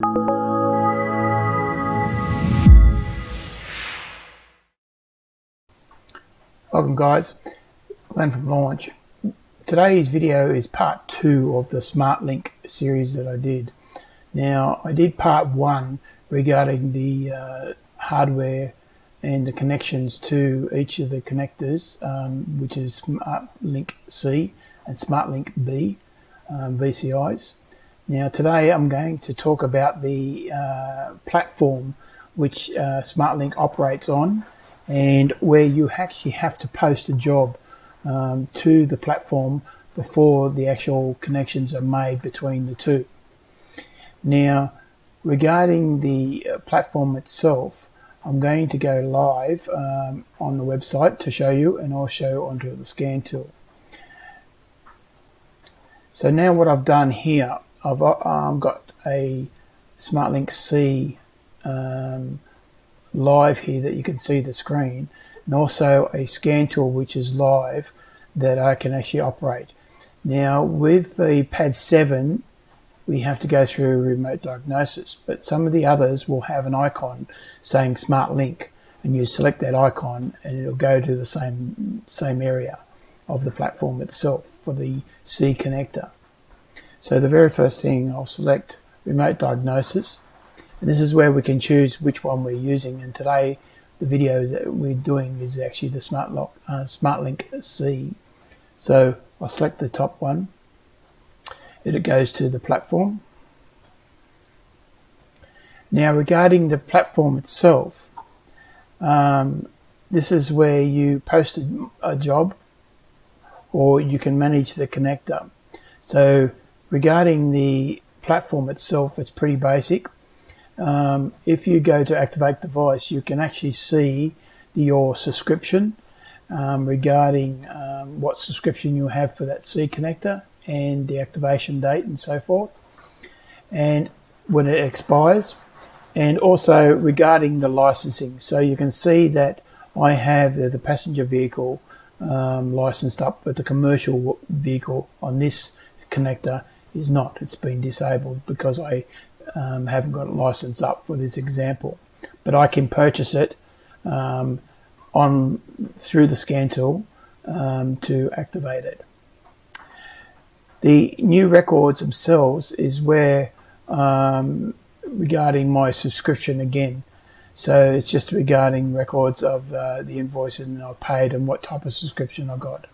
Welcome guys, Glenn from Launch. Today's video is part 2 of the SmartLink series that I did. Now I did part 1 regarding the hardware and the connections to each of the connectors, which is SmartLink C and SmartLink B VCIs. Now today I'm going to talk about the platform which SmartLink operates on, and where you actually have to post a job to the platform before the actual connections are made between the two. Now, regarding the platform itself, I'm going to go live on the website to show you, and also onto the scan tool. So now what I've done here, I've got a SmartLink C live here that you can see the screen, and also a scan tool which is live that I can actually operate. Now with the pad 7 we have to go through a remote diagnosis, but some of the others will have an icon saying SmartLink, and you select that icon and it'll go to the same area of the platform itself for the C connector. So the very first thing, I'll select remote diagnosis. And this is where we can choose which one we're using, and today the videos that we're doing is actually the SmartLink C. So I'll select the top one, it goes to the platform. Now regarding the platform itself, this is where you post a job, or you can manage the connector. So regarding the platform itself, it's pretty basic. If you go to activate device, you can actually see your subscription regarding what subscription you have for that C connector and the activation date and so forth, and when it expires, and also regarding the licensing. So you can see that I have the passenger vehicle licensed up, but the commercial vehicle on this connector is not. It's been disabled because I haven't got a license up for this example, but I can purchase it through the scan tool to activate it. The new records themselves is where regarding my subscription again. So it's just regarding records of the invoice and I paid and what type of subscription I got.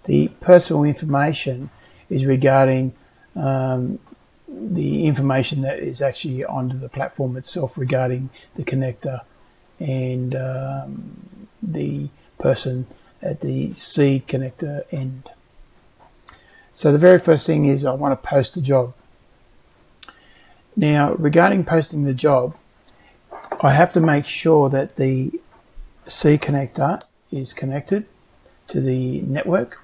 The personal information is regarding the information that is actually onto the platform itself regarding the connector and the person at the C connector end. So the very first thing is I want to post a job. Now regarding posting the job, I have to make sure that the C connector is connected to the network.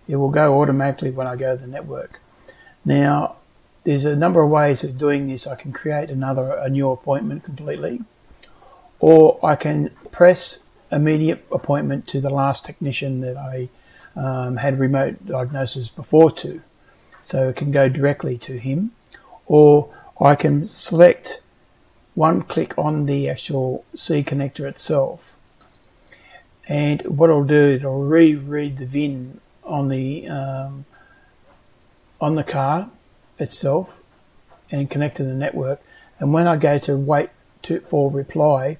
It will go automatically when I go to the network. Now there's a number of ways of doing this. I can create a new appointment completely, or I can press immediate appointment to the last technician that I had remote diagnosis before to, so it can go directly to him, or I can select one click on the actual C connector itself, and what I'll do, it'll reread the VIN on the car itself and connect to the network, and when I go to wait for reply,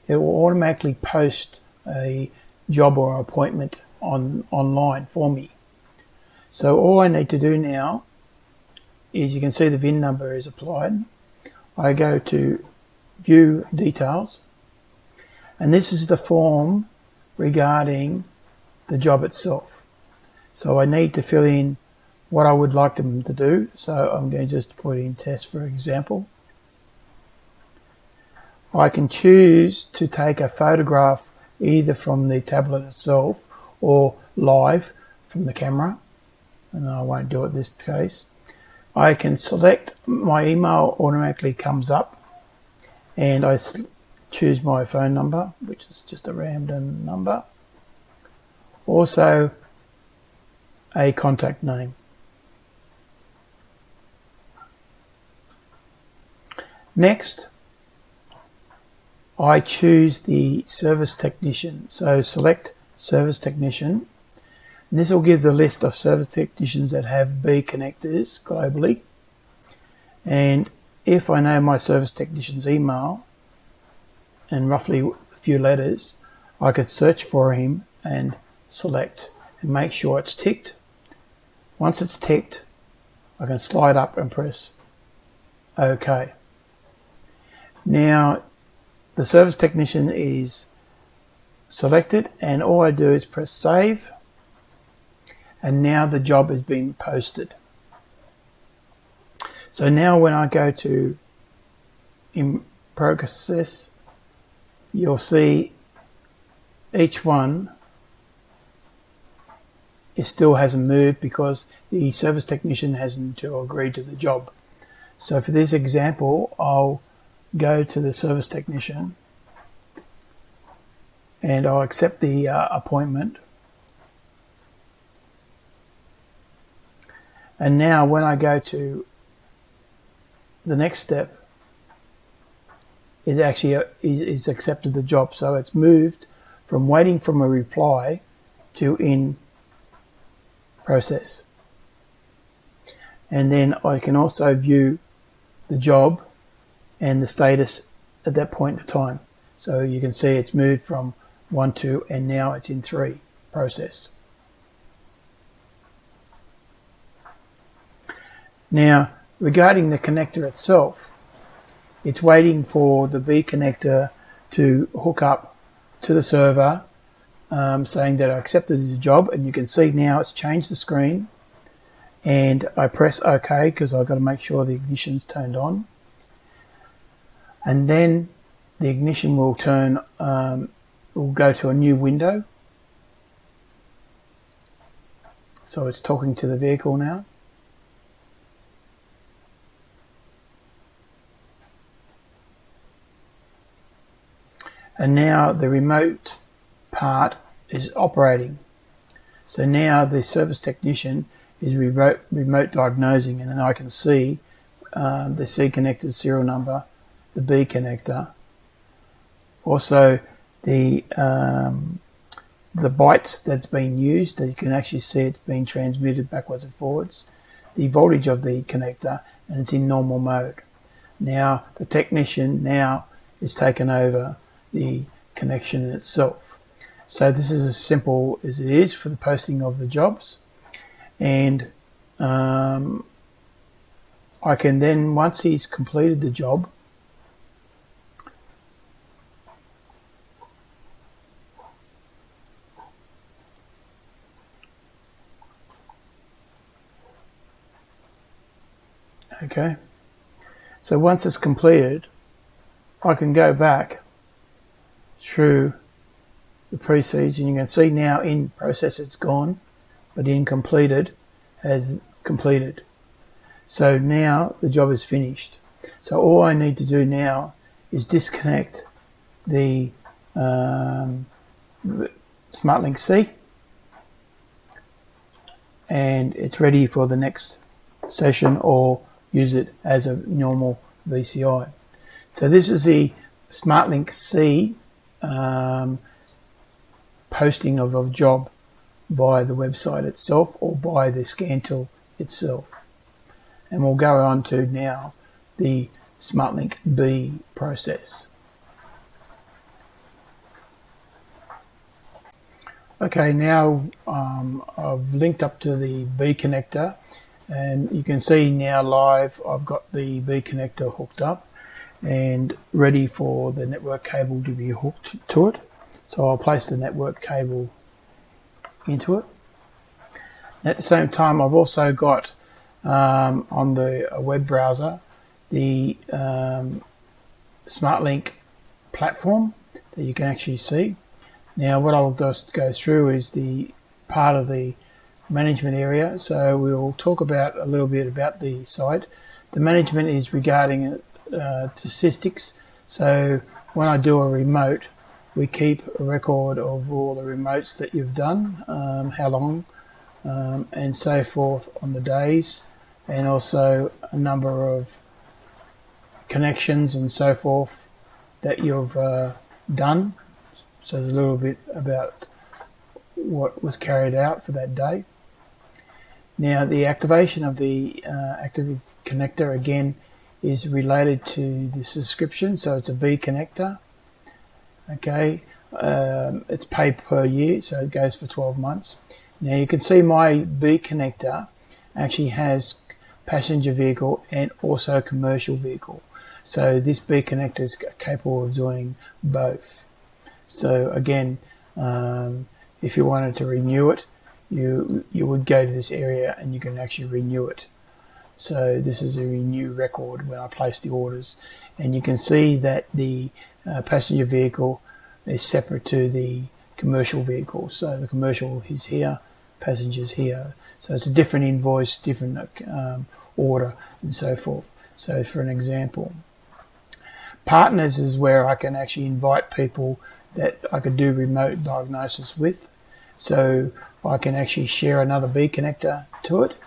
it will automatically post a job or appointment online for me. So all I need to do now is, you can see the VIN number is applied. I go to view details, and this is the form regarding the job itself. So I need to fill in what I would like them to do. So I'm going to just put in test, for example. I can choose to take a photograph either from the tablet itself or live from the camera, and I won't do it in this case. I can select, my email automatically comes up, and I choose my phone number, which is just a random number. Also a contact name. Next, I choose the service technician. So select service technician. And this will give the list of service technicians that have B connectors globally. And if I know my service technician's email and roughly a few letters, I could search for him and select and make sure it's ticked. Once it's ticked, I can slide up and press OK. Now the service technician is selected, and all I do is press save, and now the job has been posted. So now when I go to in process, you'll see each one it still hasn't moved because the service technician hasn't agreed to the job. So for this example, I'll go to the service technician and I'll accept the appointment. And now when I go to the next step, it actually is accepted the job. So it's moved from waiting for a reply to in process. And then I can also view the job and the status at that point in time. So you can see it's moved from 1, 2, and now it's in 3 process. Now, regarding the connector itself, it's waiting for the B connector to hook up to the server, saying that I accepted the job, and you can see now it's changed the screen, and I press OK because I've got to make sure the ignition's turned on. And then the ignition will will go to a new window. So it's talking to the vehicle now. And now the remote part is operating. So now the service technician is remote diagnosing, and then I can see the C connector serial number, the B connector, also the bytes that's been used, that you can actually see it's being transmitted backwards and forwards, the voltage of the connector, and it's in normal mode. Now the technician now is taken over the connection itself. So this is as simple as it is for the posting of the jobs, and I can then, once he's completed the job, okay, so once it's completed, I can go back through the precedes, and you can see now in process it's gone, but in completed has completed. So now the job is finished. So all I need to do now is disconnect the SmartLink C, and it's ready for the next session or use it as a normal VCI. So this is the SmartLink C posting of a job by the website itself or by the scan tool itself. And we'll go on to now the SmartLink B process. Okay, now I've linked up to the B connector, and you can see now live I've got the B connector hooked up and ready for the network cable to be hooked to it. So I'll place the network cable into it. At the same time, I've also got on the web browser the SmartLink platform that you can actually see. Now what I'll just go through is the part of the management area. So we'll talk about a little bit about the site. The management is regarding statistics. So when I do a remote, we keep a record of all the remotes that you've done, how long, and so forth on the days, and also a number of connections and so forth that you've done. So there's a little bit about what was carried out for that day. Now the activation of the active connector again is related to the subscription, so it's a B connector. Okay, it's paid per year, so it goes for 12 months. Now you can see my B connector actually has passenger vehicle and also commercial vehicle. So this B connector is capable of doing both. So again, if you wanted to renew it, you would go to this area and you can actually renew it. So this is a renew record when I place the orders, and you can see that the passenger vehicle is separate to the commercial vehicle. So the commercial is here, passengers here. So it's a different invoice, different order, and so forth. So for an example, partners is where I can actually invite people that I could do remote diagnosis with. So I can actually share another B connector to it.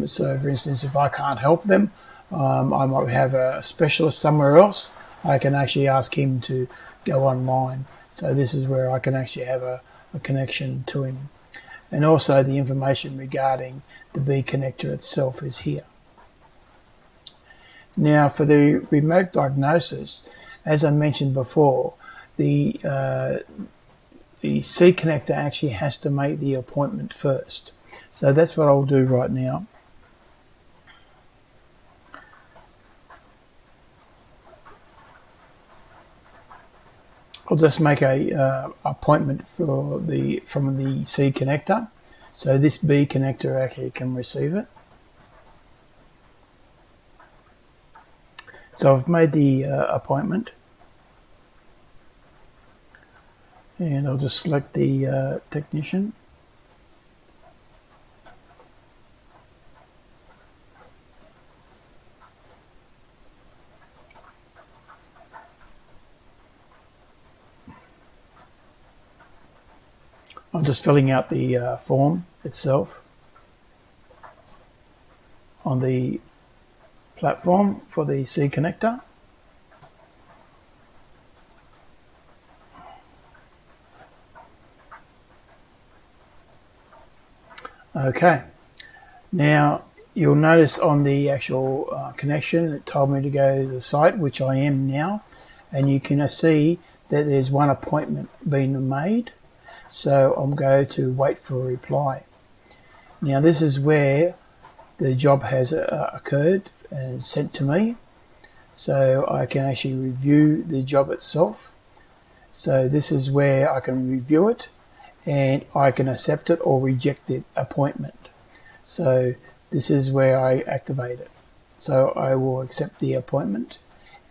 So for instance, if I can't help them, I might have a specialist somewhere else. I can actually ask him to go online. So this is where I can actually have a connection to him. And also the information regarding the B connector itself is here. Now for the remote diagnosis, as I mentioned before, the C connector actually has to make the appointment first. So that's what I'll do right now. I'll just make a appointment for from the C connector, so this B connector actually can receive it. So I've made the appointment, and I'll just select the technician. I'm just filling out the form itself on the platform for the C connector. Okay, now you'll notice on the actual connection it told me to go to the site, which I am now, and you can see that there's one appointment being made. So I'm going to wait for a reply. Now this is where the job has occurred and sent to me. So I can actually review the job itself. So this is where I can review it and I can accept it or reject the appointment. So this is where I activate it. So I will accept the appointment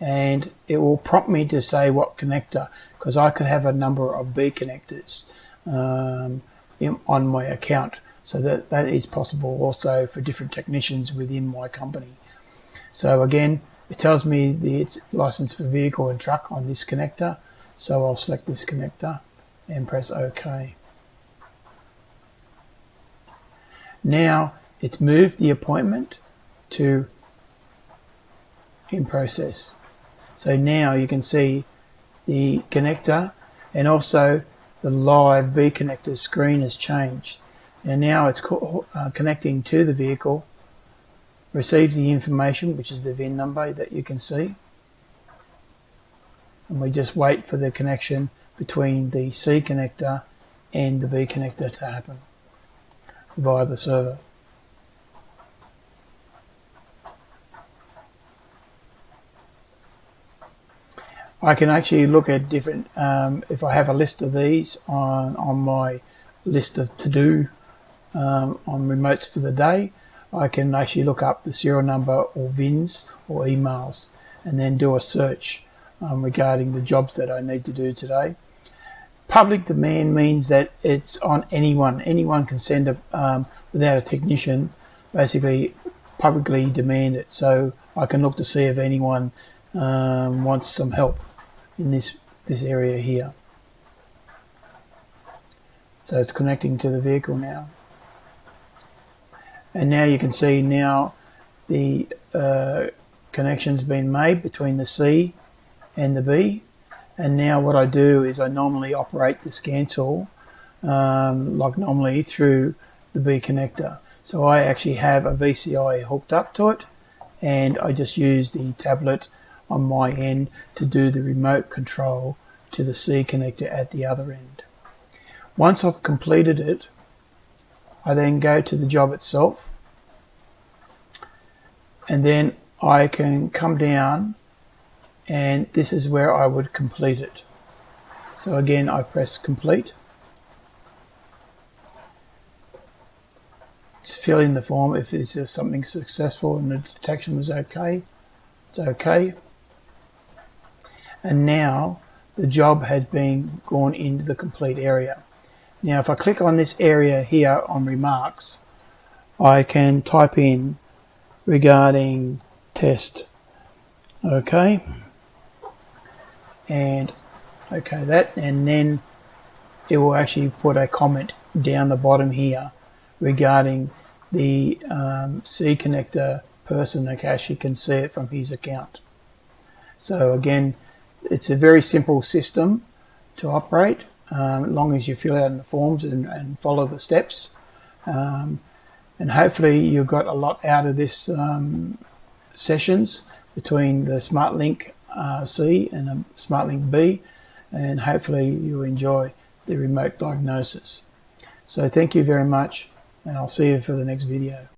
and it will prompt me to say what connector, because I could have a number of B connectors on my account, so that is possible also for different technicians within my company. So again, it tells me it's license for vehicle and truck on this connector, so I'll select this connector and press OK. Now it's moved the appointment to in process. So now you can see the connector and also the live B connector screen has changed. And now it's connecting to the vehicle, receives the information, which is the VIN number that you can see. And we just wait for the connection between the C connector and the B connector to happen via the server. I can actually look at different, if I have a list of these on my list of to-do on remotes for the day, I can actually look up the serial number or VINs or emails and then do a search regarding the jobs that I need to do today. Public demand means that it's on anyone. Anyone can send a, without a technician, basically publicly demand it. So I can look to see if anyone wants some help in this area here. So it's connecting to the vehicle now. And now you can see now the connections been made between the C and the B. And now what I do is I normally operate the scan tool like normally through the B connector. So I actually have a VCI hooked up to it, and I just use the tablet on my end to do the remote control to the C connector at the other end. Once I've completed it, I then go to the job itself, and then I can come down, and this is where I would complete it. So again, I press complete. Just fill in the form if it's something successful and the detection was okay. It's okay. And now the job has been gone into the complete area. Now if I click on this area here on remarks, I can type in regarding test. Okay. And okay that, and then it will actually put a comment down the bottom here regarding the C connector person that actually can see it from his account. So again, it's a very simple system to operate as long as you fill out in the forms and follow the steps. And hopefully you've got a lot out of this sessions between the SmartLink C and the SmartLink B, and hopefully you enjoy the remote diagnosis. So thank you very much, and I'll see you for the next video.